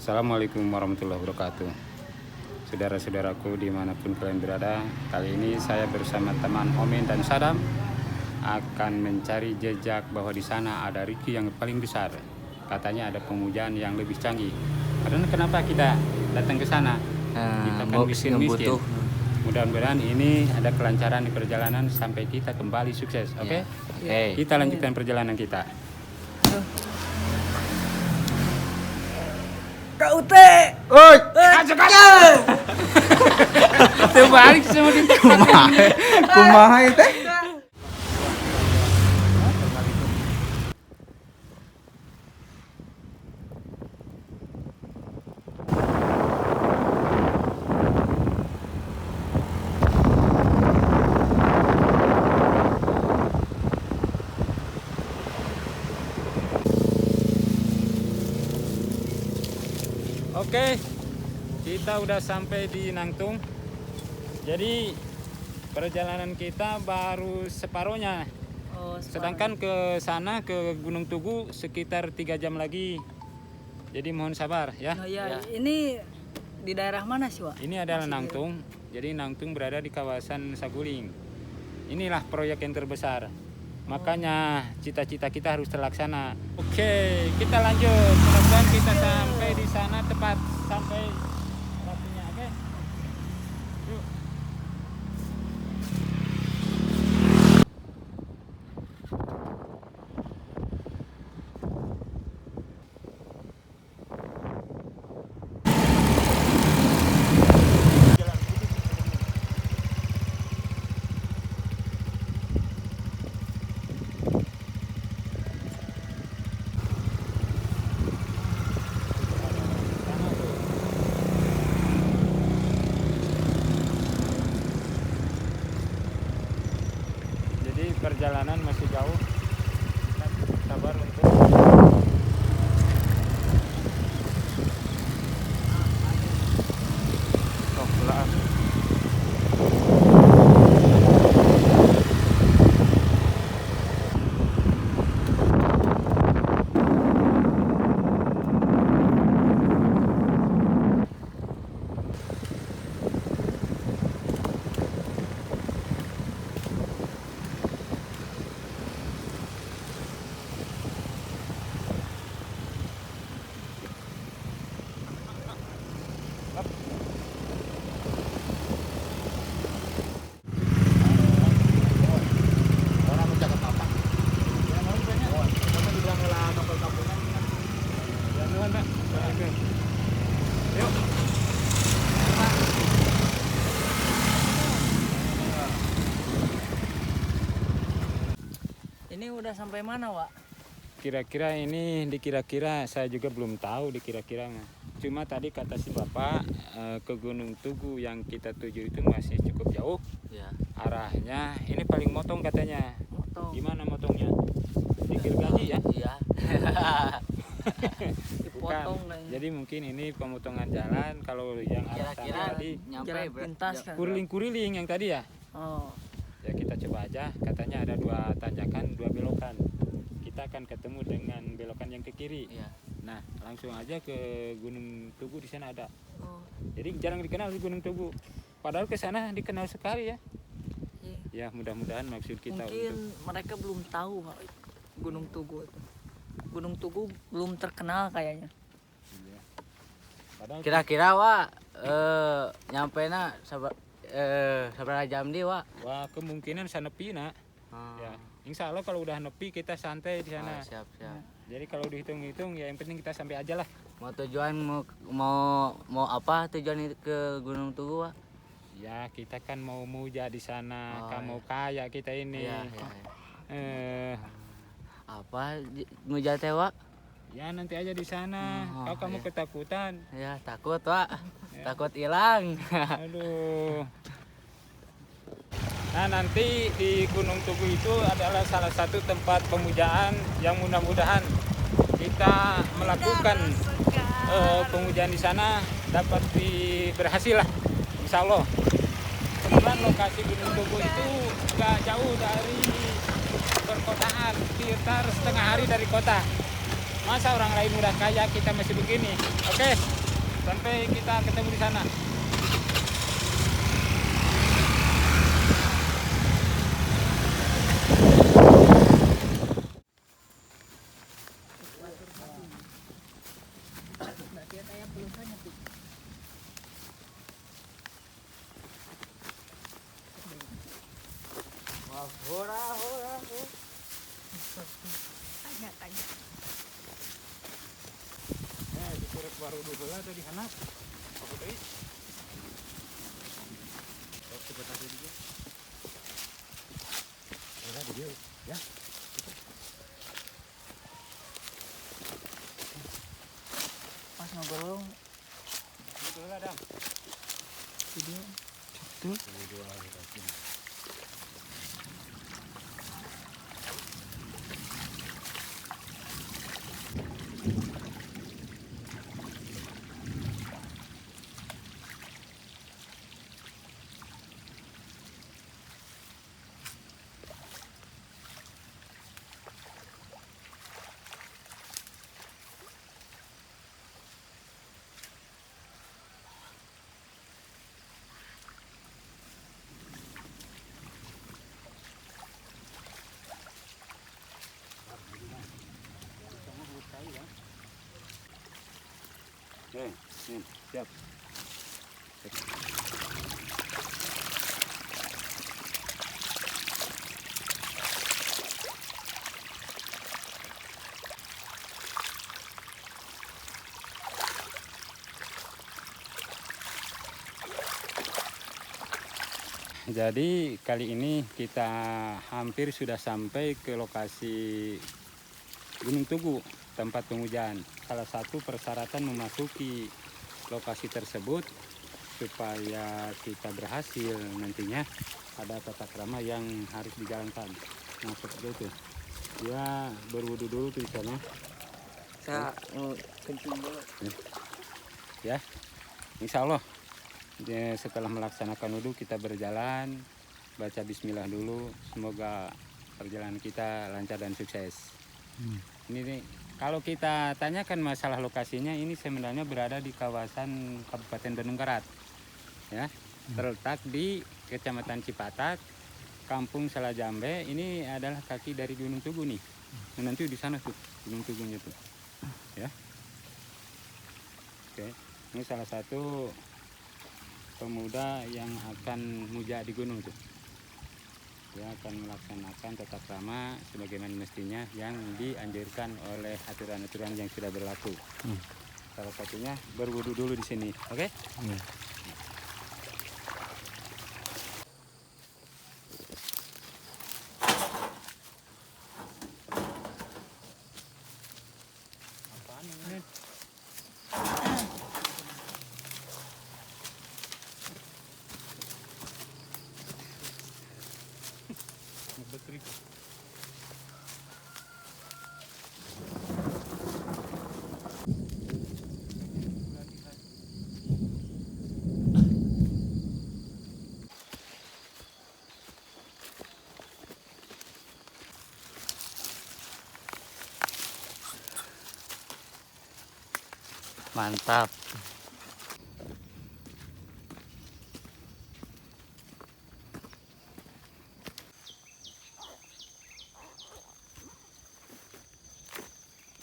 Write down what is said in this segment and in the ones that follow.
Assalamualaikum warahmatullahi wabarakatuh. Saudara-saudaraku dimanapun kalian berada, kali ini saya bersama teman Omen dan Sadam akan mencari jejak bahwa di sana ada Ricky yang paling besar. Katanya ada pemujaan yang lebih canggih. Karena kenapa kita datang ke sana? Kita kan miskin-miskin. Mudah-mudahan ini ada kelancaran di perjalanan sampai kita kembali sukses. Oke? Oke. Kita lanjutkan perjalanan kita. Kau teh, Oi, Terbalik semua di kumaha ieu teh? Oke, kita udah sampai di Nangtung. Jadi perjalanan kita baru separohnya. Sedangkan ke sana ke Gunung Tugu sekitar 3 jam lagi. Jadi mohon sabar ya. Oh ya, ini di daerah mana sih, Wak? Ini adalah Nangtung. Jadi Nangtung berada di kawasan Saguling. Inilah proyek yang terbesar. Makanya cita-cita kita harus terlaksana. Oke, kita lanjut. Mudah-mudahan kita sampai di sana tepat sampai waktunya. Oke. Yuk. Jadi perjalanan masih jauh. Kita sabar untuk Ini udah sampai mana, Wak? kira-kira ini dikira-kira saya juga belum tahu dikira-kira. Cuma tadi kata si Bapak ke Gunung Tugu yang kita tuju itu masih cukup jauh. Ya. Arahnya ini paling motong katanya. Motong. Gimana motongnya? Digergaji ya? Iya. Dipotong lah ya. Jadi mungkin ini pemotongan jalan. Kalau yang arah sana Kira-kira tadi nyampe Jalan pintas kan? kuriling-kuriling yang tadi ya. Oh, Ya kita coba aja. Katanya ada 2 tanjakan, 2 belokan. Kita akan ketemu dengan belokan yang ke kiri. Iya. Nah, langsung aja ke Gunung Tugu, di sana ada. oh, Jadi jarang dikenal di Gunung Tugu. Padahal ke sana dikenal sekali ya. iya. Ya, mudah-mudahan maksud kita Mungkin untuk mereka belum tahu, Wak, Gunung Tugu itu. Gunung Tugu belum terkenal kayaknya. Iya. Padahal Kira-kira Wak nyampe na sabar jam di Wak? wah, kemungkinan sana pina. Ya, insya Allah kalau udah nepi kita santai di sana. Siap. Jadi kalau dihitung-hitung ya yang penting kita sampai aja lah. Mau tujuan mau apa tujuan itu ke Gunung Tugu Wak? Ya kita kan mau muja di sana, Oh, kan mau kaya kita ini. Iya. Eh, Apa ngejat teh Wak? ya nanti aja di sana. Oh, Kamu iya. ketakutan. Ya takut Wak. Ya. Takut hilang. Aduh. Nah nanti di Gunung Tugu itu adalah salah satu tempat pemujaan yang mudah-mudahan kita melakukan pemujaan di sana dapat berhasil lah, insya Allah. Kebetulan lokasi Gunung Tugu itu gak jauh dari perkotaan, sekitar setengah hari dari kota. Masa orang lain udah kaya kita masih begini? Oke. sampai kita ketemu di sana. Tanya-tanya. Dikorek baru dulu lah tadi hanap. Apa tadi? Coba tadi dia. Udah dia, ya. Pas ngobrol Betul lah, Dam. video. Video lagi pasti. Siap. Jadi kali ini kita hampir sudah sampai ke lokasi Gunung Tugu, tempat pengujian. Salah satu persyaratan memasuki lokasi tersebut supaya kita berhasil nantinya ada tata krama yang harus dijalankan. Nah seperti itu. Ya berwudu dulu tuh di sana. Saya mau kencing dulu. Ya, insya Allah setelah melaksanakan wudhu kita berjalan, baca bismillah dulu, semoga perjalanan kita lancar dan sukses. Ini nih, kalau kita tanyakan masalah lokasinya, ini sebenarnya berada di kawasan Kabupaten Bandung Barat, ya, terletak di Kecamatan Cipatat, Kampung Salajambe. Ini adalah kaki dari Gunung Tugu nih. Nanti di sana tuh Gunung Tugunya tuh, ya. Oke, ini salah satu pemuda yang akan muja di gunung tuh. Dia akan melaksanakan tata krama sebagaimana mestinya yang dianjurkan oleh aturan-aturan yang sudah berlaku. Salah satunya berwudu dulu di sini, oke? Apaan ini? Betrik. Mantap.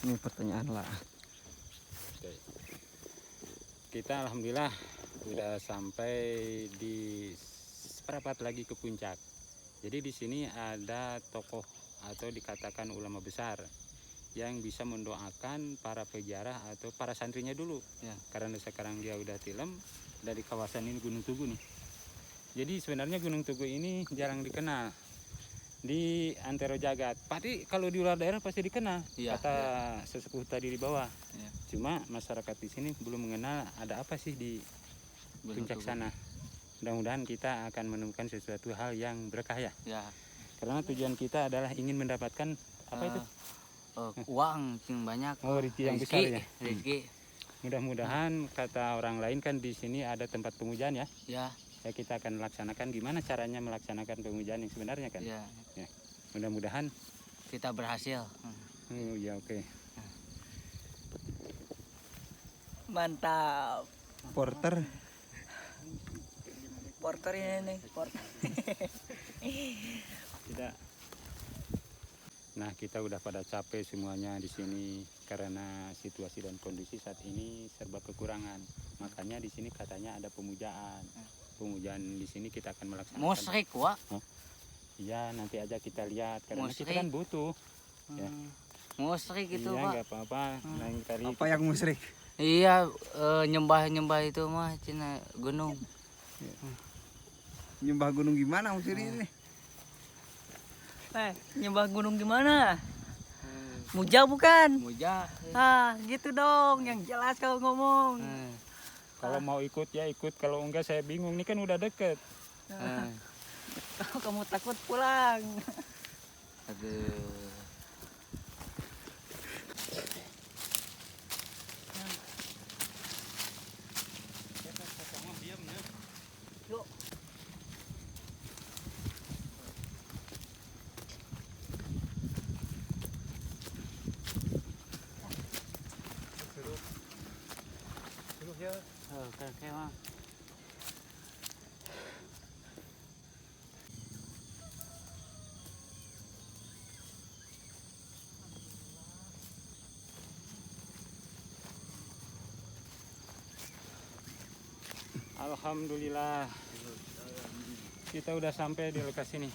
Ini pertanyaan lah. Kita alhamdulillah sudah sampai di seperempat lagi ke puncak. Jadi di sini ada tokoh atau dikatakan ulama besar yang bisa mendoakan para peziarah atau para santrinya dulu. Ya. Karena sekarang dia udah tilem dari kawasan ini Gunung Tugu nih. Jadi sebenarnya Gunung Tugu ini jarang dikenal di antero jagat. Pasti kalau di luar daerah pasti dikenal, Iya, kata sesepuh tadi di bawah. Iya. Cuma masyarakat di sini belum mengenal ada apa sih di puncak sana. Mudah-mudahan kita akan menemukan sesuatu hal yang berkah ya. Ya. Karena tujuan kita adalah ingin mendapatkan apa itu? Uang yang banyak. Oh, rezeki yang besar ya. Rezeki. Mudah-mudahan kata orang lain kan di sini ada tempat pemujaan ya. Ya. Ya kita akan melaksanakan gimana caranya melaksanakan pemujaan yang sebenarnya kan. Ya. Ya. Mudah-mudahan Kita berhasil. ya oke. Mantap. Porter. Porter ini nih, porter. Tidak. Nah, kita udah pada capek semuanya di sini karena situasi dan kondisi saat ini serba kekurangan. Makanya di sini katanya ada pemujaan. Pemujaan di sini kita akan melaksanakan. Musrik, Wak. Iya, nanti aja kita lihat karena kita Musrik. kan butuh. Ya. Musrik itu, Iya, Pak. nggak apa-apa. Lain kali Apa yang musyrik? Iya, nyembah-nyembah itu mah Cina gunung. Nyembah gunung gimana musyrik ini? Nyembah gunung gimana? Muja bukan? Muja. Ah, gitu dong, yang jelas kalau ngomong. kalau mau ikut ya ikut, kalau enggak saya bingung. Ini kan udah deket. Kalau kamu takut pulang. Aduh. Yuk. Kayak mah. Alhamdulillah. Kita udah sampai di lokasi ini.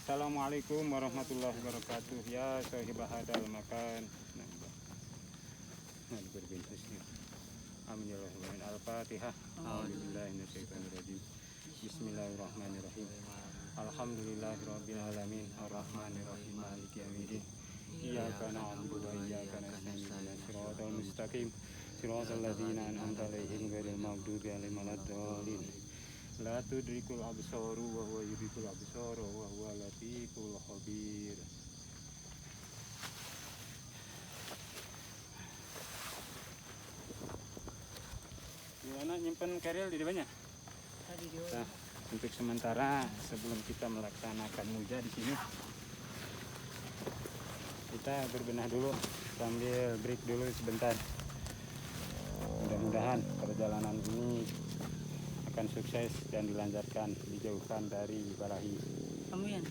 Assalamualaikum warahmatullahi wabarakatuh. Ya sahibah hadal makan. Nah, berbintusnya. Amin ya rabbal alamin. Al-Fatihah. A'udzubillahi minasyaitonirrajim. Bismillahirrahmanirrahim. Alhamdulillahirabbil alamin. Arrahmanirrahim. Maliki yaumiddin. Iyyaka na'budu wa iyyaka nasta'in. Ihdinas siratal mustaqim. Siratal ladzina an'amta 'alaihim ghairil maghdubi 'alaihim waladdallin. La tudrikul absaru wa huwa yudrikul absara wa huwa latiful khabir. Gimana nyimpen keril di depannya? Nah, untuk sementara sebelum kita melaksanakan muja di sini, kita berbenah dulu sambil break dulu sebentar. Mudah-mudahan perjalanan ini akan sukses dan dilancarkan, dijauhkan dari balahi, Amin.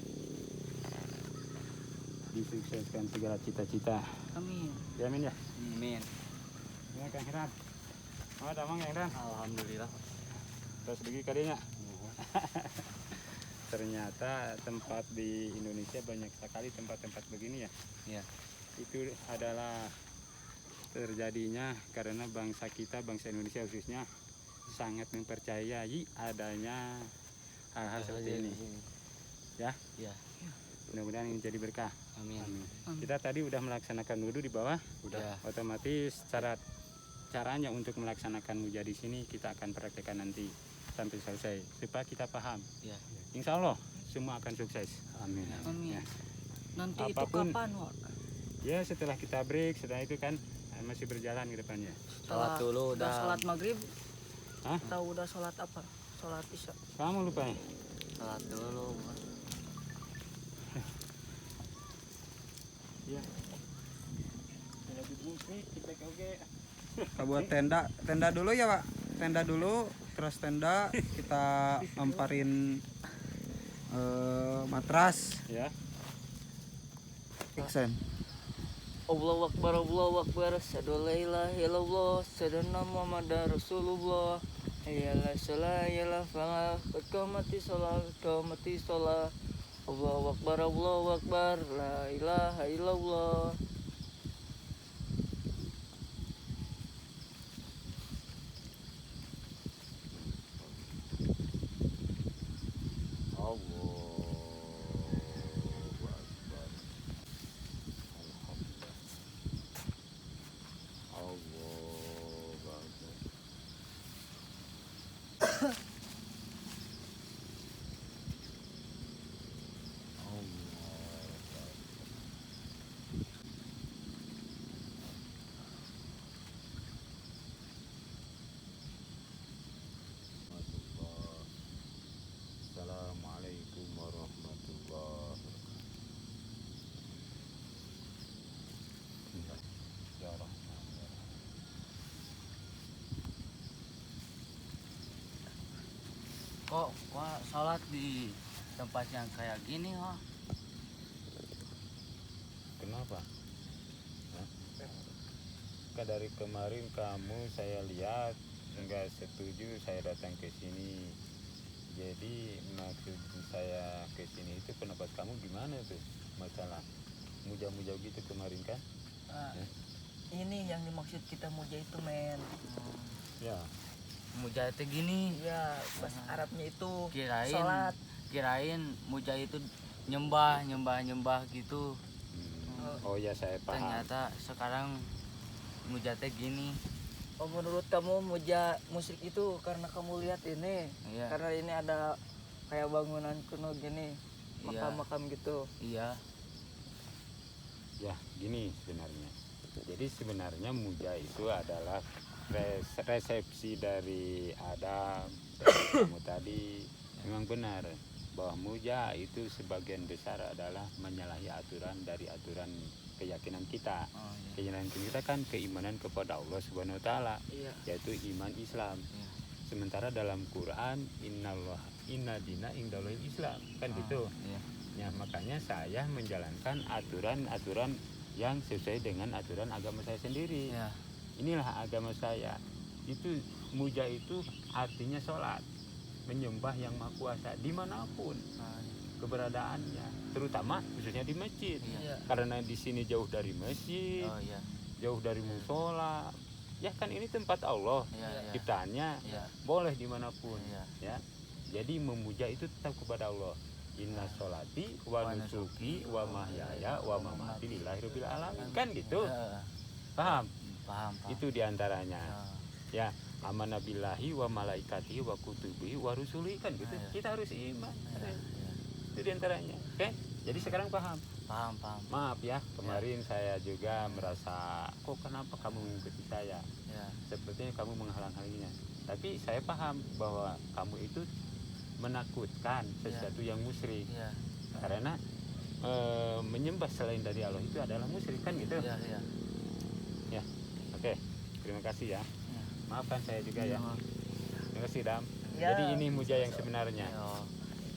disukseskan segala cita-cita. Amin. Amin ya. Amin. Ya Kang Hiran. Oh, damang Kang Hiran. Alhamdulillah. Terus pergi kadinya. Ternyata tempat di Indonesia banyak sekali tempat-tempat begini ya. Iya. Itu adalah terjadinya karena bangsa kita, bangsa Indonesia khususnya, sangat mempercayai adanya hal-hal seperti ini. Ya, Iya. mudah-mudahan ini jadi berkah. Amin. Amin. Kita tadi udah melaksanakan wudhu di bawah, Udah. otomatis caranya untuk melaksanakan muja di sini kita akan praktekkan nanti sampai selesai supaya kita paham. Iya. Insya Allah semua akan sukses. Amin. Amin. Ya. Nanti Apapun. itu kapan, Wak? Ya setelah kita break, setelah itu kan masih berjalan ke depannya. Sholat dulu udah udah. sholat maghrib. Hah? Tahu udah sholat apa? Sholat isya. Kamu lupa ya? Sholat dulu. Iya. Kita buat tenda dulu ya Pak. Tenda dulu, terus tenda kita lemparin matras. Ya. Iksan. Allahu Akbar, Allahu Akbar, asyhadu an la ilaha illallah, asyhadu anna Muhammadar Rasulullah. Hayya 'alas shalah, hayya 'alal falah, qad qamatis shalah, qad qamatis shalah. Allahu Akbar, Allahu Akbar, la ilaha illallah. Assalamualaikum kok sholat di tempat yang kayak gini Wak? Kenapa? Hah? Kan dari kemarin kamu saya lihat nggak setuju saya datang ke sini. Jadi maksud saya ke sini itu pendapat kamu gimana tuh masalah muja-muja gitu kemarin kan? Ah, Ya. ini yang dimaksud kita muja itu men. Ya, Muja itu gini. Ya bahasa Arabnya itu Kirain sholat. kirain muja itu nyembah gitu. Oh ya saya paham. Ternyata sekarang muja teh gini. Oh menurut kamu muja musyrik itu karena kamu lihat ini, Iya. karena ini ada kayak bangunan kuno gini, Iya. makam-makam gitu. Iya. Ya gini sebenarnya. Jadi sebenarnya muja itu adalah resepsi dari Adam dari kamu tadi. Memang benar bahwa muja itu sebagian besar adalah menyalahi aturan dari aturan keyakinan kita. Oh, iya. Keyakinan kita kan keimanan kepada Allah Subhanahu wa taala, Iya. yaitu iman Islam. Iya. Sementara dalam Quran inna dina indallahil Islam kan gitu. Iya. Ya, makanya saya menjalankan aturan-aturan yang sesuai dengan aturan agama saya sendiri. Iya. Inilah agama saya. Itu muja itu artinya sholat, menyembah yang maha kuasa dimanapun keberadaannya, terutama khususnya di masjid. Iya. Karena di sini jauh dari masjid, Oh iya. jauh dari musola. Ya kan ini tempat Allah, Iya, iya. ciptaannya Iya. boleh dimanapun. Iya. Ya, jadi memuja itu tetap kepada Allah. Inna sholati wa nusuki wa mahyaya wa mamati lillahi rabbil alamin. Kan gitu. Iya. Paham? Paham. Itu diantaranya. Ya. Ya, amana billahi wa malaikatihi wa kutubihi wa rusulihi kan gitu. Iya. Kita harus iman. Iya. Itu diantaranya. Oke? Jadi sekarang paham. Paham. Maaf ya, kemarin saya juga merasa kok kenapa kamu mengikuti saya? Ya. Sepertinya kamu menghalang-halanginya. Tapi saya paham bahwa kamu itu menakutkan sesuatu yang musyrik. Iya. Karena menyembah selain dari Allah itu adalah musyrik kan gitu. Iya. Iya. Ya. Oke. Terima kasih ya. Iya. Maafkan saya juga ya. Terima kasih Dam. Ya. Jadi ini muja yang sebenarnya. Yo.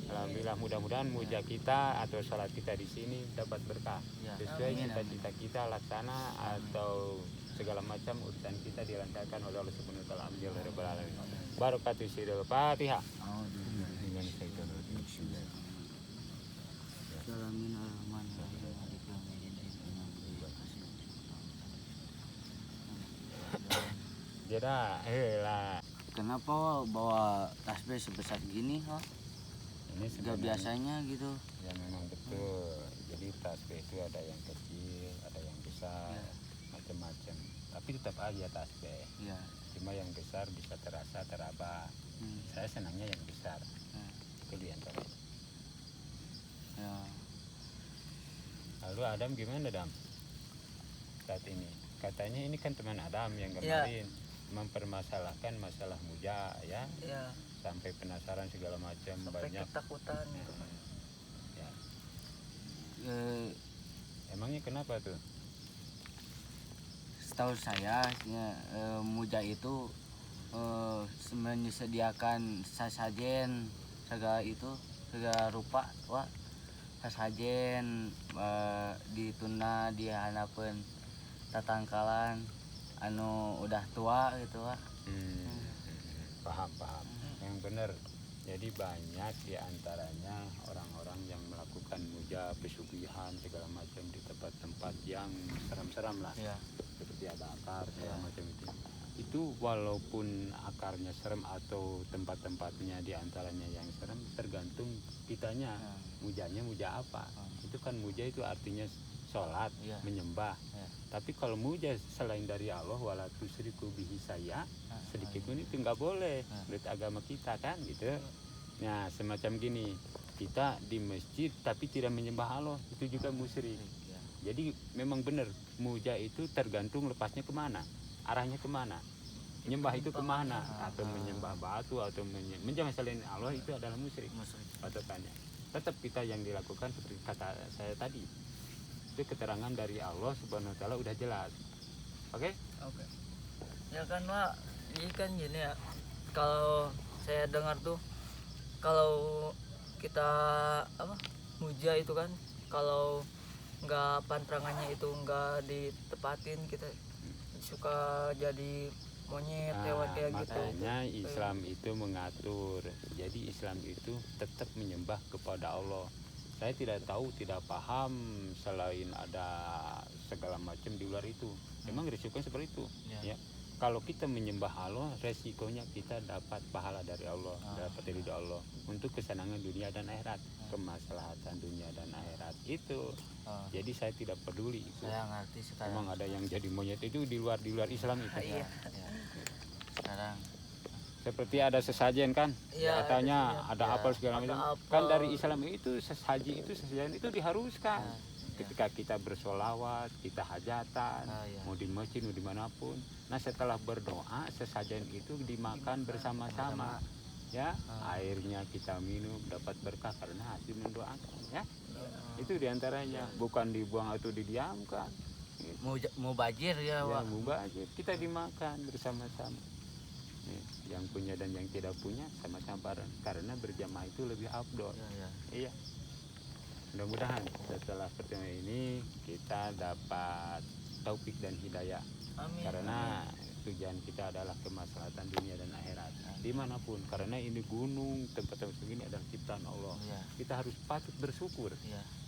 Alhamdulillah mudah-mudahan muja kita atau sholat kita di sini dapat berkah. Ya. Sesuai Amin, cita-cita kita laksana atau segala macam urusan kita dilancarkan oleh Allah Subhanahu wa taala. Alhamdulillah. Barakatuh sirul Fatihah. Jadi lah. Kenapa bawa tasbih sebesar gini, Wak? Ini Gak sebenarnya biasanya gitu. ya memang betul. Jadi tasbih itu ada yang kecil, ada yang besar, macam-macam. Tapi tetap aja tasbih. Iya. Cuma yang besar bisa terasa teraba. Saya senangnya yang besar. Itu diantaranya. Ya. Lalu Adam gimana Adam? Saat ini katanya ini kan teman Adam yang Ya. kemarin mempermasalahkan masalah muja ya, Ya, sampai penasaran segala macam sampai banyak. ketakutan gitu. Ya. Eh, Emangnya kenapa tuh? setahu saya muja itu menyediakan sasajen segala rupa Wak, sasajen dituna dihanapeun tatangkalan anu udah tua gitu Wak. Paham. Yang benar. Jadi banyak diantaranya orang-orang yang melakukan muja pesugihan segala macam di tempat-tempat yang seram-seram lah. Iya. Seperti ada akar segala macam itu walaupun akarnya serem atau tempat-tempatnya diantaranya yang serem tergantung kitanya mujanya muja apa. Itu kan muja itu artinya sholat, Iya. menyembah. Iya. Tapi kalau muja selain dari Allah wala tusyriku bihi saya sedikit pun itu nggak boleh menurut agama kita kan gitu. Nah semacam gini, kita di masjid tapi tidak menyembah Allah itu juga musyrik. Iya. Jadi memang benar muja itu tergantung lepasnya kemana, arahnya kemana, menyembah itu kemana, atau menyembah batu atau menyembah selain Allah itu adalah musyrik. Patokannya tetap kita yang dilakukan seperti kata saya tadi, itu keterangan dari Allah Subhanahu wa taala udah jelas. Oke? Oke. Ya kan Wak, ini kan gini ya. Kalau saya dengar tuh kalau kita apa muja itu kan, kalau nggak pantrangannya itu nggak ditepatin, kita suka jadi monyet hewan kayak gitu. Makanya Islam itu mengatur. Jadi Islam itu tetap menyembah kepada Allah. Saya tidak tahu, tidak paham selain ada segala macam di luar itu. Memang risikonya seperti itu. Ya. Kalau kita menyembah Allah, resikonya kita dapat pahala dari Allah, dapat ridho Allah untuk kesenangan dunia dan akhirat, kemaslahatan dunia dan akhirat itu. Jadi saya tidak peduli itu. Saya ngerti sekarang. Memang ada yang jadi monyet itu di luar Islam itu. Iya. Sekarang Seperti ada sesajen kan, Iya, katanya ada ada apel segala Ada macam. apel. Kan dari Islam itu sesajen itu diharuskan. Ketika kita bersolawat, kita hajatan, mau di masjid, mau dimanapun. Nah setelah berdoa, sesajen itu dimakan bersama-sama. Ya, airnya kita minum dapat berkah karena hasil mendoakan. Ya, itu diantaranya. Bukan dibuang atau didiamkan. mau bajir ya, Ya, Wak. mubazir. Kita dimakan bersama-sama. Yang punya dan yang tidak punya sama-sama bareng. Karena berjamaah itu lebih afdol. Iya. Mudah-mudahan setelah pertemuan ini kita dapat taufik dan hidayah. Amin. Karena tujuan kita adalah kemaslahatan dunia dan akhirat dimanapun. Karena ini gunung, tempat-tempat begini adalah ciptaan Allah. Kita harus patut bersyukur.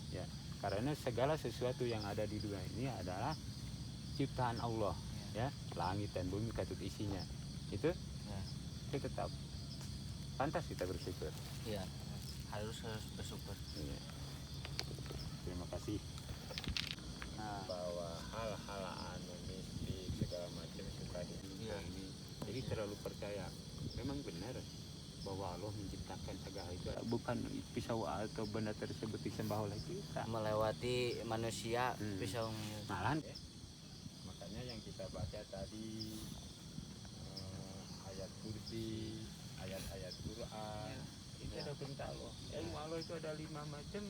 Ya, karena segala sesuatu yang ada di dunia ini adalah ciptaan Allah. Ya, langit dan bumi katut isinya. Itu kita tetap pantas kita bersyukur. Iya. Harus bersyukur. Iya. Terima kasih. Bahwa hal-hal anu mistik segala macam suka ini. Jadi terlalu percaya. Memang benar bahwa Allah menciptakan segala itu, bukan pisau atau benda tersebut disembah oleh kita. Melewati manusia pisau. Malahan makanya yang kita baca tadi ayat kursi, ayat-ayat Quran, itu ada perintah Allah. Ilmu Allah itu ada 5 macam.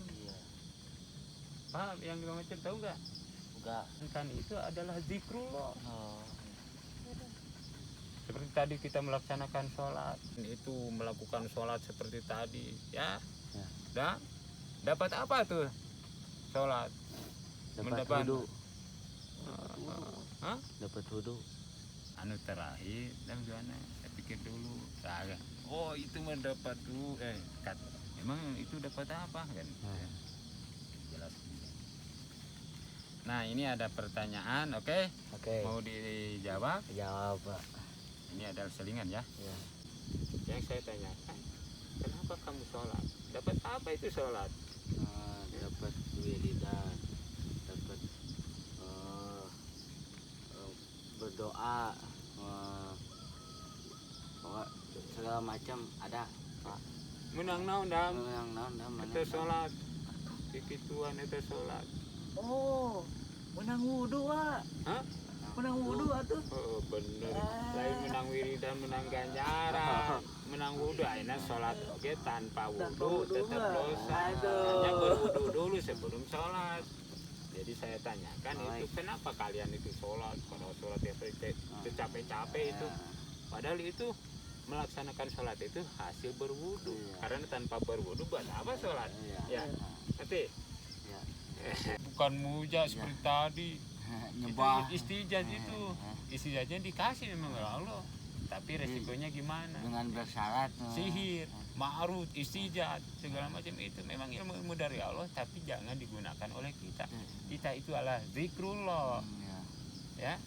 Paham yang 5 macam, tahu nggak? Enggak. Kan itu adalah zikrullah. Oh. Seperti tadi kita melaksanakan sholat, itu melakukan sholat seperti tadi, ya. Dapat apa tuh sholat? Dapat wudu. Dapat wudu. Anu terakhir dan gimana? Saya pikir dulu. Oh itu mendapat dulu. Emang itu dapat apa kan? Jelas. Nah ini ada pertanyaan, oke? Mau dijawab? Jawab, Pak. Ini adalah selingan ya. Yang saya tanyakan, kenapa kamu sholat? Dapat apa itu sholat? Dapat wiridan, dapat berdoa, segala macam ada, Pak. Menang naon dam? Itu Mana? sholat. Kikituan itu sholat. Oh, menang wudu, Wak. Hah? Menang wudu atuh. Oh bener. Lain menang wiridan, menang ganjaran, menang wudu. Akhirnya sholat oke tanpa wudu tetap dosa. Hanya berwudu dulu sebelum sholat. Jadi saya tanyakan itu kenapa kalian itu sholat? Kalau sholat ya capek-capek itu. Padahal itu melaksanakan sholat itu hasil berwudu. Karena tanpa berwudu buat apa sholat? Ya, nanti. Bukan muja seperti tadi. Nyembah. Istijaz itu. Istijaznya dikasih memang oleh Allah. Tapi resikonya gimana? Dengan bersyarat. Sihir, ma'rud, istijaz, segala macam itu memang ilmu dari Allah, tapi jangan digunakan oleh kita. Kita itu adalah zikrullah. Ya.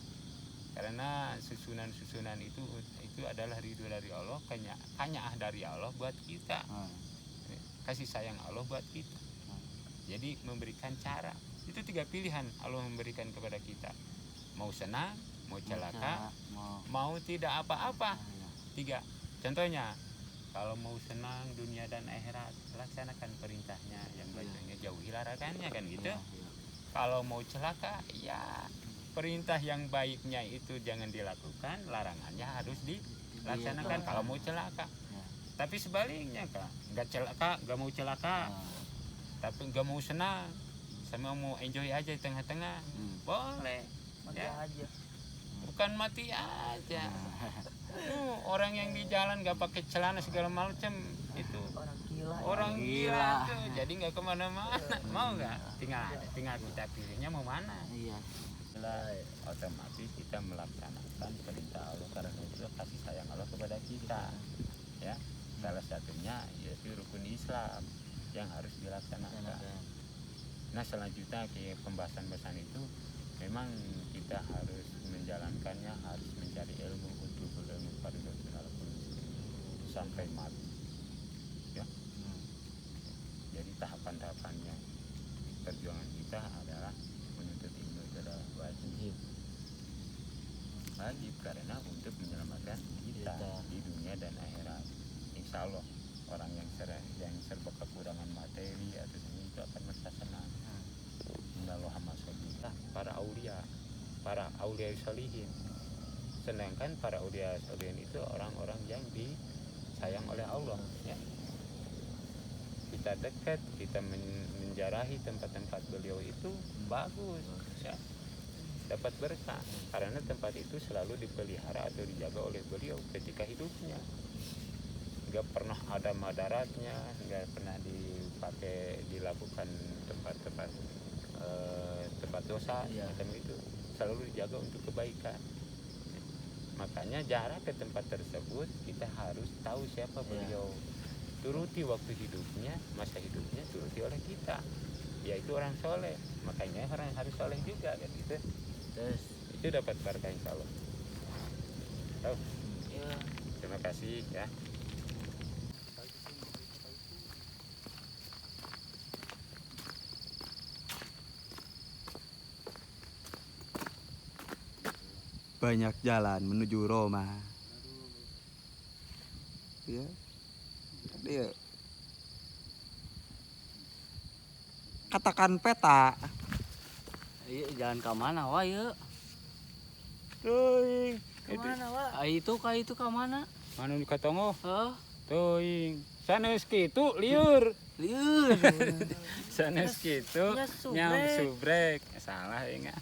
Karena susunan-susunan itu adalah ridho dari Allah, kanyaah dari Allah buat kita. Kasih sayang Allah buat kita. Jadi memberikan cara. Itu 3 pilihan Allah memberikan kepada kita. Mau senang, mau celaka, mau tidak apa-apa. 3. Contohnya, kalau mau senang dunia dan akhirat, laksanakan perintahnya, yang baiknya jauhi larangannya kan gitu. Kalau mau celaka, ya perintah yang baiknya itu jangan dilakukan, larangannya harus dilaksanakan kalau mau celaka. Tapi sebaliknya Kak, nggak mau celaka, tapi nggak mau senang, sama mau enjoy aja di tengah-tengah, boleh. Mati Ya. aja. Bukan mati aja. Orang yang di jalan gak pakai celana segala macam itu Orang gila. orang gila Gila. tuh. Jadi nggak kemana-mana. Mau nggak? Tinggal kita pilihnya mau mana. Iya. Itulah otomatis kita melaksanakan perintah Allah karena itu kasih sayang Allah kepada kita. Ya, salah satunya yaitu rukun Islam yang harus dilaksanakan. Nah, selanjutnya ke pembahasan itu memang kita harus menjalankannya, harus mencari ilmu untuk berilmu pada sampai mati. Ya. Jadi tahapan-tahapannya perjuangan kita adalah menuntut ilmu itu adalah wajib. Wajib karena untuk menyelamatkan kita di dunia dan akhirat. Insya Allah orang yang serba kekurangan materi atau itu akan merasa senang. Para aulia solihin. Sedangkan para aulia solihin itu orang-orang yang disayang oleh Allah. Ya. Kita dekat, kita menjarahi tempat-tempat beliau itu bagus. Ya. Dapat berkah karena tempat itu selalu dipelihara atau dijaga oleh beliau ketika hidupnya. Nggak pernah ada madaratnya, nggak pernah dilakukan tempat-tempat tempat dosa macam itu, selalu dijaga untuk kebaikan. Makanya jarak ke tempat tersebut kita harus tahu siapa beliau, turuti waktu hidupnya, masa hidupnya turuti oleh kita, yaitu orang soleh. Makanya orang harus soleh juga kan gitu. Terus Itu dapat berkah insya Allah. Tahu? ya Terima kasih ya. Banyak jalan menuju Roma. Ya. Dia katakan peta. iya jalan ke mana wah ya? Tuing. Kemana, Wak? Itu ke mana? Manu katongo. Hah? Tuing. Sanes kitu liur. Liur. Sanes kitu Ya, nyam subrek. subrek. Salah ya enggak.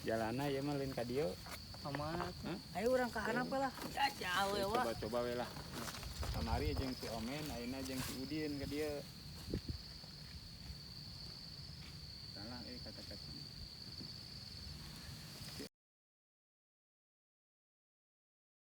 Jalana ya mah lain ka dieu. Kemana? Ayo orang ke arah lah. Ya jauh ya, Wak. Coba-coba we lah. Kamari jeung si Omen, ayeuna jeung si Udin ka dieu. Salah kata-kata.